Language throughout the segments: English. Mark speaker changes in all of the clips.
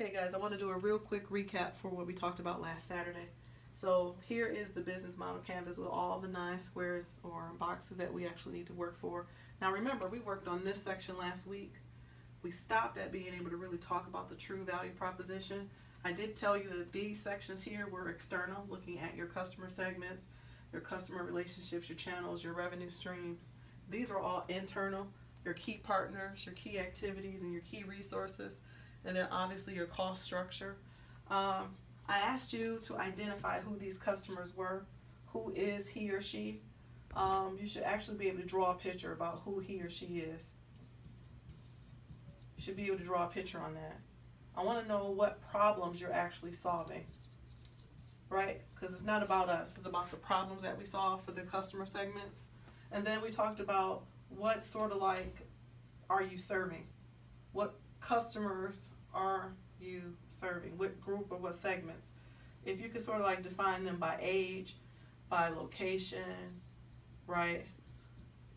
Speaker 1: Okay guys, I want to do a real quick recap for what we talked about last Saturday. So here is the business model canvas with all the 9 squares or boxes that we actually need to work for. Now remember, we worked on this section last week. We stopped at being able to really talk about the true value proposition. I did tell you that these sections here were external, looking at your customer segments, your customer relationships, your channels, your revenue streams. These are all internal, your key partners, your key activities, and your key resources, and then obviously your cost structure. I asked you to identify who these customers were. Who is he or she? You should actually be able to draw a picture about who he or she is. You should be able to draw a picture on that. I want to know what problems you're actually solving, right? Because it's not about us. It's about the problems that we solve for the customer segments. And then we talked about what sort of like are you serving? What customers are you serving? What group or what segments? If you could sort of like define them by age, by location, right?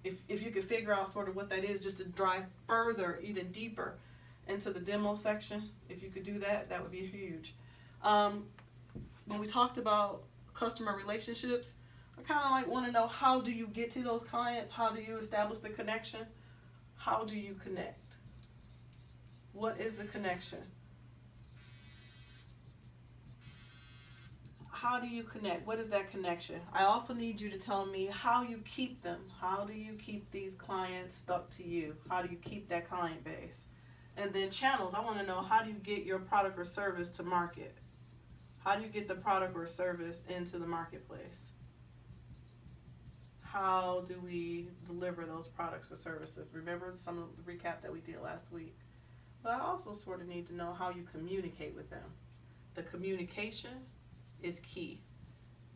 Speaker 1: If you could figure out sort of what that is, just to drive further, even deeper into the demo section, if you could do that, that would be huge. When we talked about customer relationships, I kind of like want to know, how do you get to those clients? How do you establish the connection? How do you connect? What is the connection? How do you connect? What is that connection? I also need you to tell me how you keep them. How do you keep these clients stuck to you? How do you keep that client base? And then channels, I want to know, how do you get your product or service to market? How do you get the product or service into the marketplace? How do we deliver those products or services? Remember some of the recap that we did last week. But I also sort of need to know how you communicate with them. The communication is key.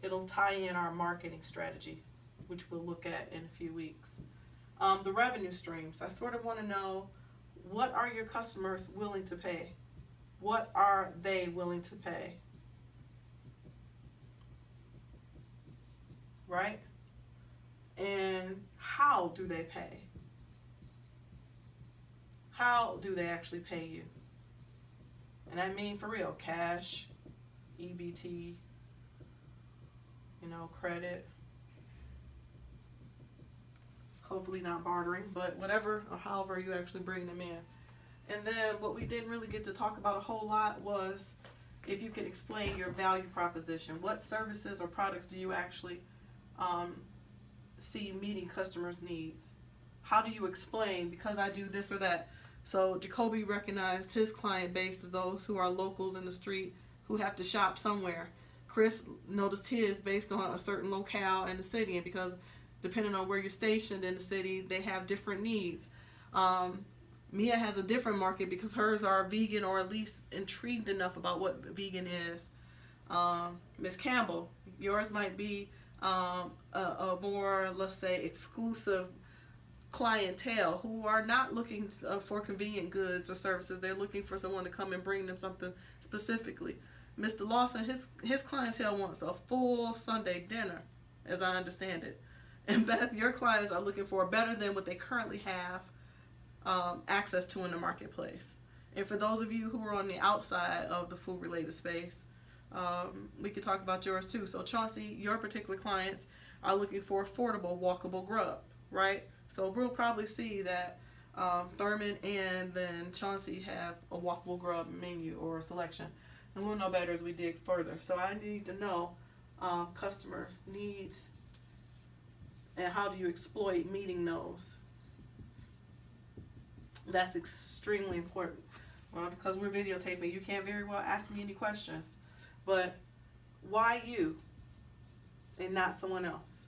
Speaker 1: It'll tie in our marketing strategy, which we'll look at in a few weeks. The revenue streams, I sort of want to know, what are your customers willing to pay? What are they willing to pay? Right? And how do they pay? How do they actually pay you? And I mean for real, cash, EBT, credit, hopefully not bartering, but whatever or however you actually bring them in. And then what we didn't really get to talk about a whole lot was if you could explain your value proposition. What services or products do you actually see meeting customers' needs? How do you explain, because I do this or that? So Jacoby recognized his client base as those who are locals in the street who have to shop somewhere. Chris noticed his based on a certain locale in the city, and because depending on where you're stationed in the city, they have different needs. Mia has a different market because hers are vegan, or at least intrigued enough about what vegan is. Miss Campbell, yours might be a more, let's say, exclusive clientele who are not looking for convenient goods or services. They're looking for someone to come and bring them something specifically. Mr. Lawson, his clientele wants a full Sunday dinner, as I understand it. And Beth, your clients are looking for better than what they currently have access to in the marketplace. And for those of you who are on the outside of the food related space, we could talk about yours too. So Chauncey, your particular clients are looking for affordable, walkable grub, right? So we'll probably see that Thurman and then Chauncey have a walkable grub menu or selection. And we'll know better as we dig further. So I need to know customer needs and how do you exploit meeting those. That's extremely important. Well, because we're videotaping, you can't very well ask me any questions. But why you and not someone else?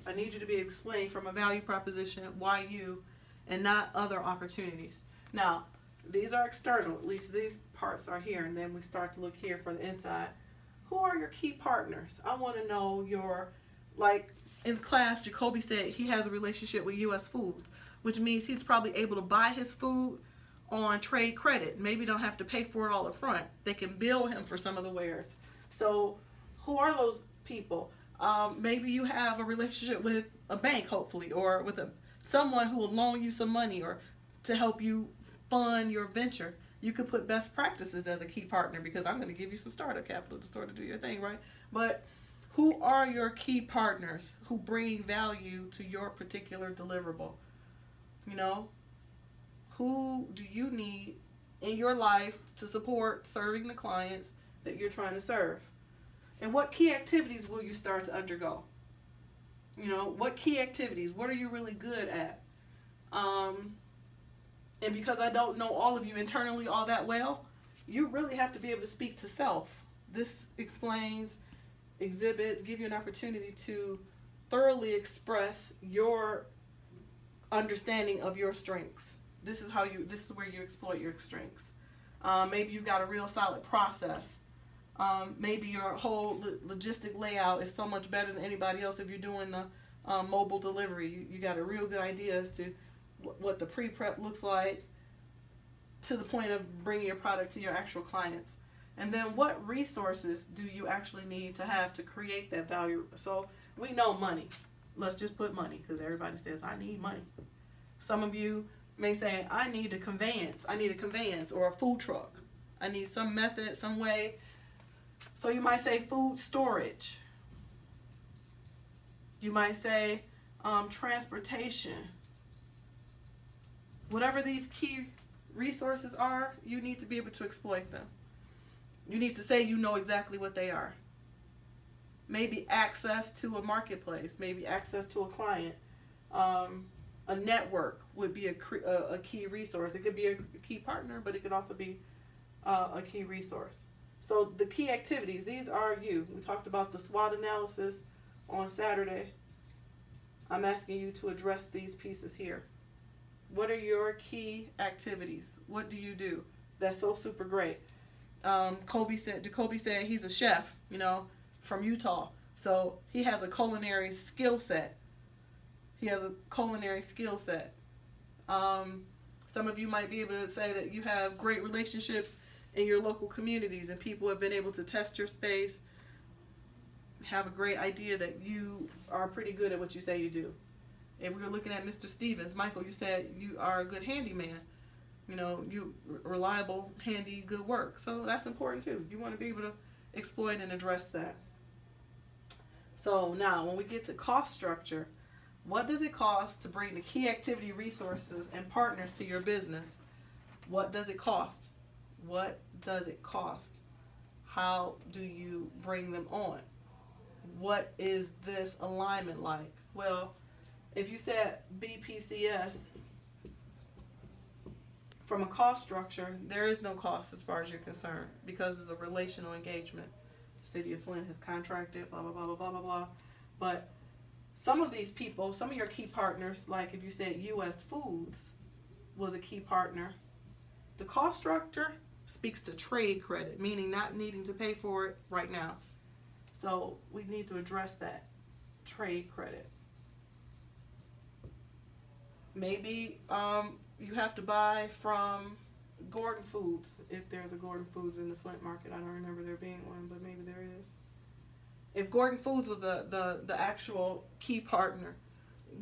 Speaker 1: I need you to be able to explain from a value proposition why you and not other opportunities. Now, these are external, at least these parts are here, and then we start to look here for the inside. Who are your key partners? I want to know your, like in class, Jacoby said he has a relationship with U.S. Foods, which means he's probably able to buy his food on trade credit. Maybe don't have to pay for it all up front. They can bill him for some of the wares. So who are those people? Maybe you have a relationship with a bank, hopefully, or with someone who will loan you some money or to help you fund your venture. You could put best practices as a key partner, because I'm going to give you some startup capital to sort of do your thing, right? But who are your key partners who bring value to your particular deliverable? You know, who do you need in your life to support serving the clients that you're trying to serve? And what key activities will you start to undergo? You know, what key activities? What are you really good at? And because I don't know all of you internally all that well, you really have to be able to speak to self. This explains, exhibits, give you an opportunity to thoroughly express your understanding of your strengths. This is where you exploit your strengths. Maybe you've got a real solid process. Maybe your whole logistic layout is so much better than anybody else. If you're doing the mobile delivery, you got a real good idea as to what the pre-prep looks like, to the point of bringing your product to your actual clients. And then what resources do you actually need to have to create that value? So we know money. Let's just put money, because everybody says, I need money. Some of you may say, I need a conveyance or a food truck. I need some method, some way. So you might say food storage. You might say transportation. Whatever these key resources are, you need to be able to exploit them. You need to say you know exactly what they are. Maybe access to a marketplace, maybe access to a client. A network would be a key resource. It could be a key partner, but it could also be a key resource. So the key activities, these are you. We talked about the SWOT analysis on Saturday. I'm asking you to address these pieces here. What are your key activities? What do you do? That's so super great. Jacoby said he's a chef, from Utah. So he has a culinary skill set. Some of you might be able to say that you have great relationships in your local communities, and people have been able to test your space, have a great idea that you are pretty good at what you say you do. If we were looking at Mr. Stevens, Michael, you said you are a good handyman. You reliable, handy, good work. So that's important too. You want to be able to exploit and address that. So now when we get to cost structure, what does it cost to bring the key activity resources and partners to your business? What does it cost? What does it cost? How do you bring them on? What is this alignment like? Well, if you said BPCS, from a cost structure, there is no cost as far as you're concerned, because it's a relational engagement. The city of Flint has contracted, blah, blah, blah, blah, blah, blah, blah. But some of these people, some of your key partners, like if you said US Foods was a key partner, the cost structure speaks to trade credit, meaning not needing to pay for it right now. So we need to address that trade credit. Maybe you have to buy from Gordon Foods, if there's a Gordon Foods in the Flint market. I don't remember there being one, but maybe there is. If Gordon Foods was the actual key partner,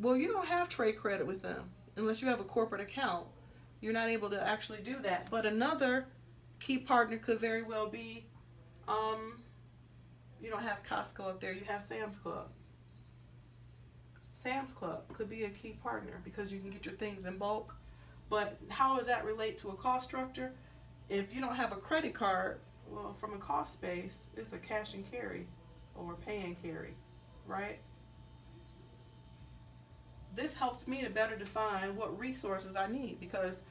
Speaker 1: well, you don't have trade credit with them unless you have a corporate account. You're not able to actually do that. But another key partner could very well be, you don't have Costco up there, you have Sam's Club. Sam's Club could be a key partner because you can get your things in bulk. But how does that relate to a cost structure? If you don't have a credit card, well, from a cost space, it's a cash and carry or pay and carry, right? This helps me to better define what resources I need, because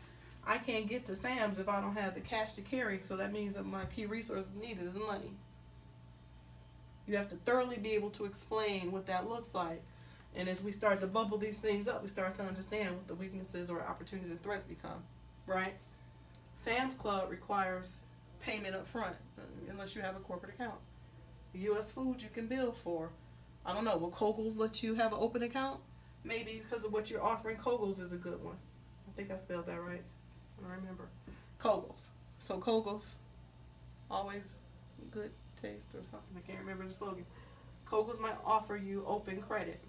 Speaker 1: I can't get to Sam's if I don't have the cash to carry. So that means that my key resources needed is money. You have to thoroughly be able to explain what that looks like. And as we start to bubble these things up, we start to understand what the weaknesses or opportunities and threats become, right? Sam's Club requires payment up front, unless you have a corporate account. US Foods you can bill for. I don't know, will Kogel's let you have an open account? Maybe because of what you're offering. Kogel's is a good one. I think I spelled that right. I don't remember. Kogel's. So Kogel's, always good taste or something. I can't remember the slogan. Kogel's might offer you open credit.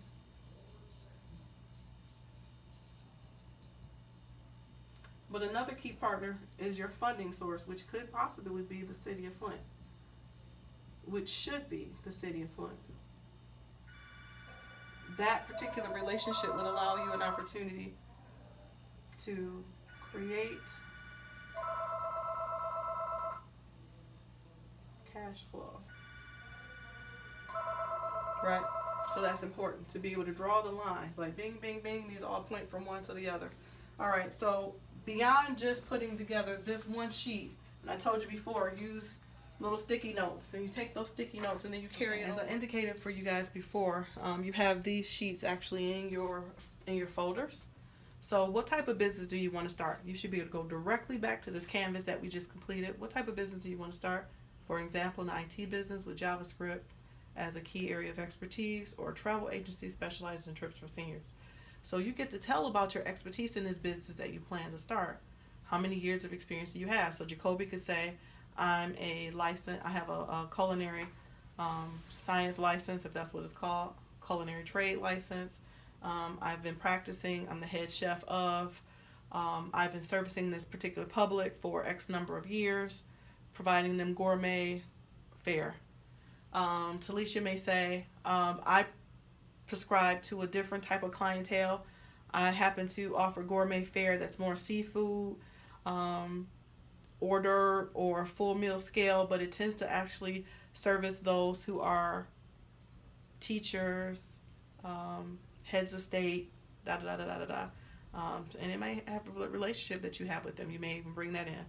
Speaker 1: But another key partner is your funding source, which could possibly be the city of Flint, which should be the city of Flint. That particular relationship would allow you an opportunity to create cash flow. Right? So that's important, to be able to draw the lines. Like bing, bing, bing, these all point from one to the other. All right, so beyond just putting together this one sheet, and I told you before, use little sticky notes. So you take those sticky notes and then you carry it. As I indicated for you guys before, you have these sheets actually in your folders. So what type of business do you want to start? You should be able to go directly back to this canvas that we just completed. What type of business do you want to start? For example, an IT business with JavaScript as a key area of expertise, or a travel agency specialized in trips for seniors. So you get to tell about your expertise in this business that you plan to start. How many years of experience do you have? So Jacoby could say, I have a culinary science license, if that's what it's called, culinary trade license. I've been practicing, I'm the head chef of, I've been servicing this particular public for X number of years, providing them gourmet fare. Talisha may say, I prescribe to a different type of clientele. I happen to offer gourmet fare that's more seafood, order or full meal scale, but it tends to actually service those who are teachers, heads of state, da da da da da da. And it might have a relationship that you have with them. You may even bring that in.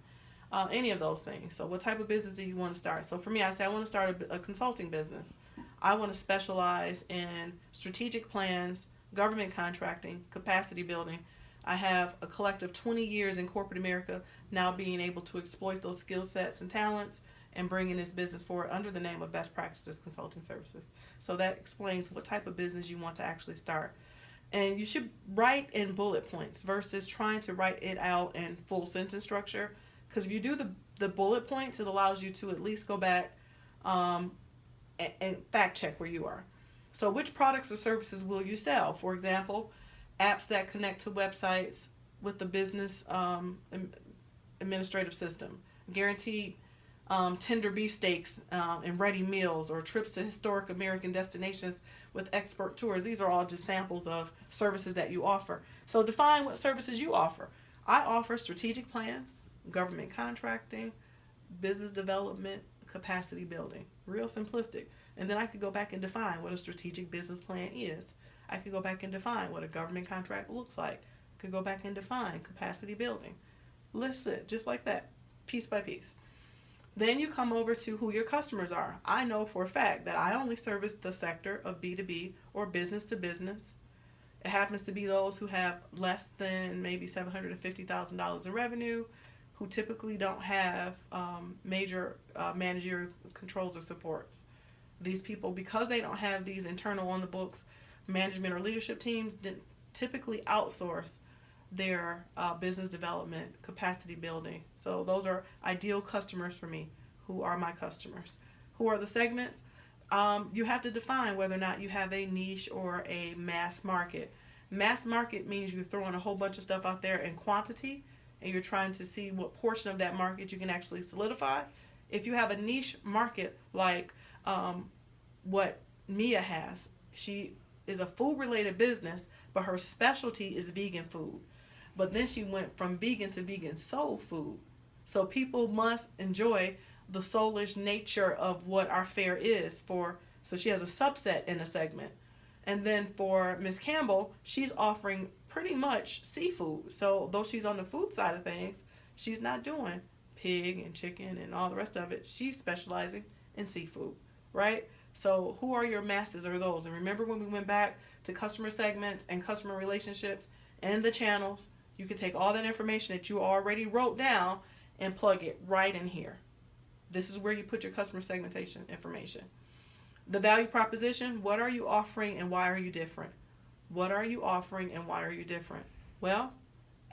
Speaker 1: Any of those things. So what type of business do you want to start? So for me, I say I want to start a consulting business. I want to specialize in strategic plans, government contracting, capacity building. I have a collective 20 years in corporate America, now being able to exploit those skill sets and talents and bringing this business forward under the name of Best Practices Consulting Services. So that explains what type of business you want to actually start. And you should write in bullet points versus trying to write it out in full sentence structure. Because if you do the bullet points, it allows you to at least go back and fact check where you are. So which products or services will you sell? For example, apps that connect to websites with the business administrative system. Guaranteed tender beefsteaks and ready meals, or trips to historic American destinations with expert tours. These are all just samples of services that you offer. So define what services you offer. I offer strategic plans, government contracting, business development, capacity building. Real simplistic. And then I could go back and define what a strategic business plan is. I could go back and define what a government contract looks like. I could go back and define capacity building. List it just like that, piece by piece. Then you come over to who your customers are. I know for a fact that I only service the sector of B2B or business to business. It happens to be those who have less than maybe $750,000 in revenue, who typically don't have major managerial controls or supports. These people, because they don't have these internal on the books management or leadership teams, typically outsource their business development, capacity building. So those are ideal customers for me. Who are my customers? Who are the segments? You have to define whether or not you have a niche or a mass market. Mass market means you're throwing a whole bunch of stuff out there in quantity, and you're trying to see what portion of that market you can actually solidify. If you have a niche market like what Mia has, she is a food-related business, but her specialty is vegan food. But then she went from vegan to vegan soul food. So people must enjoy the soulish nature of what our fare is for. So she has a subset in a segment. And then for Miss Campbell, she's offering pretty much seafood. So though she's on the food side of things, she's not doing pig and chicken and all the rest of it. She's specializing in seafood, right? So who are your masses or those? And remember when we went back to customer segments and customer relationships and the channels, you can take all that information that you already wrote down and plug it right in here. This is where you put your customer segmentation information. The value proposition, what are you offering and why are you different? What are you offering and why are you different? Well,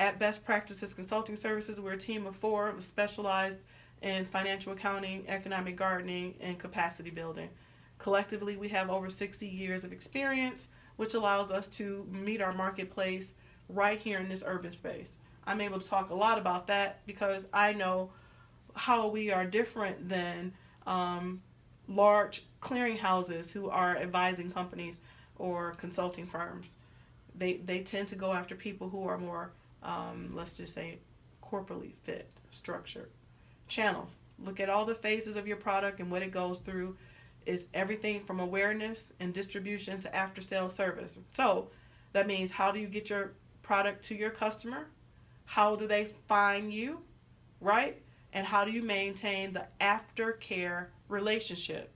Speaker 1: at Best Practices Consulting Services, we're a team of 4 specialized in financial accounting, economic gardening, and capacity building. Collectively, we have over 60 years of experience, which allows us to meet our marketplace right here in this urban space. I'm able to talk a lot about that because I know how we are different than large clearinghouses who are advising companies or consulting firms. They tend to go after people who are more, let's just say, corporately fit, structured. Channels. Look at all the phases of your product and what it goes through. Is everything from awareness and distribution to after sales service. So that means, how do you get your product to your customer? How do they find you, right? And how do you maintain the aftercare relationship?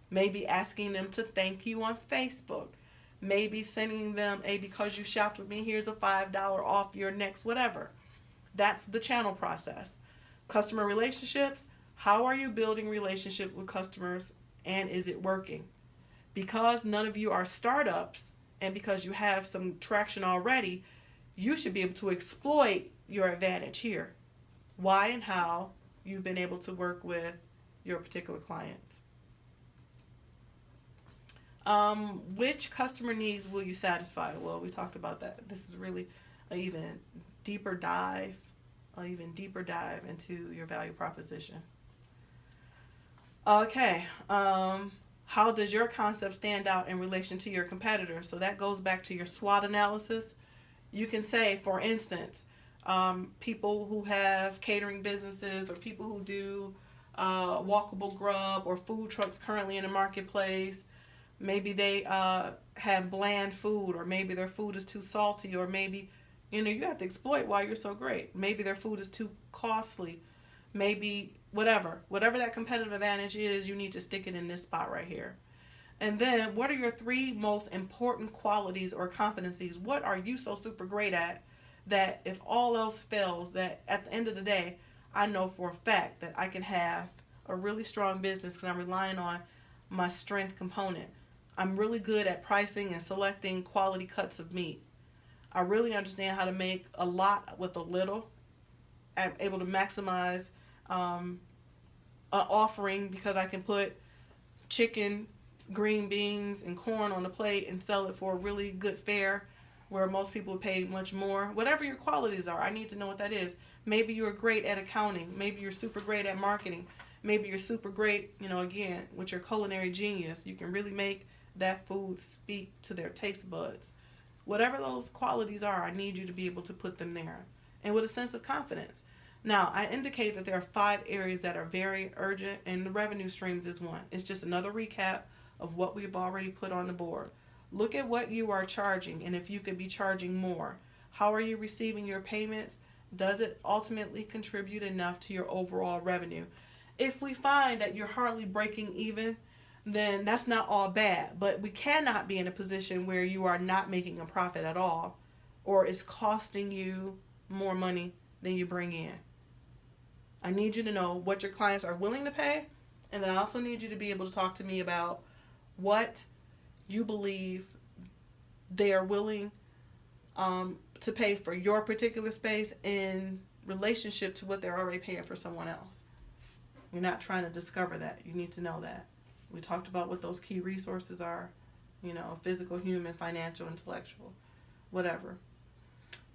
Speaker 1: Maybe asking them to thank you on Facebook. Maybe sending them a because you shopped with me, here's a $5 off your next whatever. That's the channel process. Customer relationships. How are you building relationship with customers, and is it working? Because none of you are startups and because you have some traction already, you should be able to exploit your advantage here. Why and how you've been able to work with your particular clients. Which customer needs will you satisfy? Well, we talked about that. This is really an even deeper dive into your value proposition. Okay. How does your concept stand out in relation to your competitors? So that goes back to your SWOT analysis. You can say, for instance, people who have catering businesses or people who do walkable grub or food trucks currently in the marketplace. Maybe they have bland food, or maybe their food is too salty, or maybe, you have to exploit why you're so great. Maybe their food is too costly. Maybe whatever that competitive advantage is, you need to stick it in this spot right here. And then, what are your 3 most important qualities or competencies? What are you so super great at that if all else fails, that at the end of the day, I know for a fact that I can have a really strong business because I'm relying on my strength component. I'm really good at pricing and selecting quality cuts of meat. I really understand how to make a lot with a little. I'm able to maximize an offering because I can put chicken, green beans, and corn on the plate and sell it for a really good fare where most people would pay much more. Whatever your qualities are, I need to know what that is. Maybe you're great at accounting. Maybe you're super great at marketing. Maybe you're super great, again, with your culinary genius. You can really make that food speak to their taste buds. Whatever those qualities are, I need you to be able to put them there, and with a sense of confidence. Now, I indicate that there are 5 areas that are very urgent, and the revenue streams is one. It's just another recap of what we've already put on the board. Look at what you are charging, and if you could be charging more. How are you receiving your payments? Does it ultimately contribute enough to your overall revenue? If we find that you're hardly breaking even, then that's not all bad. But we cannot be in a position where you are not making a profit at all, or it's costing you more money than you bring in. I need you to know what your clients are willing to pay, and then I also need you to be able to talk to me about what you believe they are willing to pay for your particular space in relationship to what they're already paying for someone else. You're not trying to discover that. You need to know that. We talked about what those key resources are, physical, human, financial, intellectual, whatever.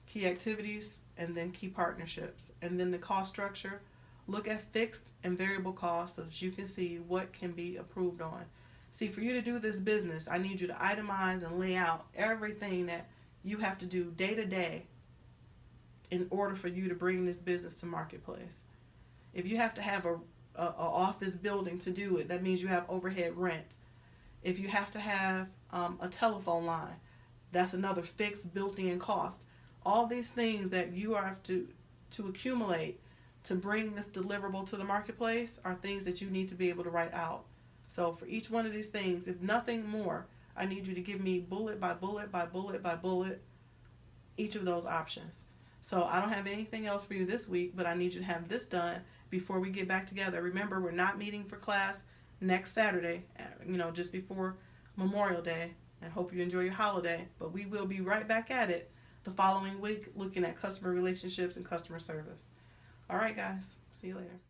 Speaker 1: Key activities, and then key partnerships. And then the cost structure. Look at fixed and variable costs so that you can see what can be approved on. See, for you to do this business, I need you to itemize and lay out everything that you have to do day to day in order for you to bring this business to marketplace. If you have to have a office building to do it, that means you have overhead rent. If you have to have a telephone line, that's another fixed built-in cost. All these things that you have to accumulate to bring this deliverable to the marketplace are things that you need to be able to write out. So for each one of these things, if nothing more, I need you to give me bullet by bullet by bullet by bullet each of those options. So I don't have anything else for you this week, but I need you to have this done before we get back together. Remember, we're not meeting for class next Saturday, just before Memorial Day, and hope you enjoy your holiday. But we will be right back at it the following week looking at customer relationships and customer service. All right, guys. See you later.